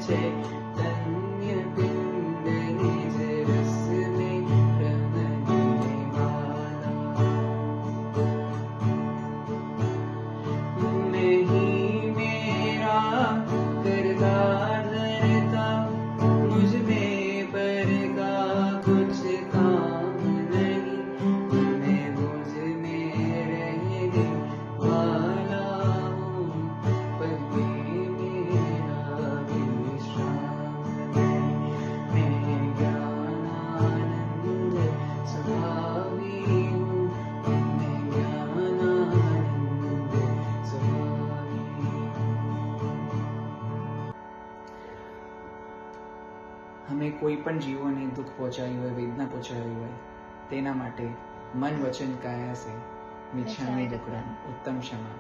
છે ધન્ય પિંડ નિજ રસ में रमने वाला। नहीं मेरा किरदार धरता मुझ में पर का कुछ काम नहीं, मैं मुझ में रहने वाला हूँ पर ये मेरा विश्राम नहीं। मैं ज्ञानानंद स्वभावी हूँ, मैं ज्ञानानंद स्वभावी हूँ। અમે કોઈ પણ જીવોને દુઃખ પહોંચાડ્યું હોય, વેદના પહોંચાડી હોય, તેના માટે મન વચન કાયા સે મિચ્છામી દુક્કડમ ઉત્તમ ક્ષમા।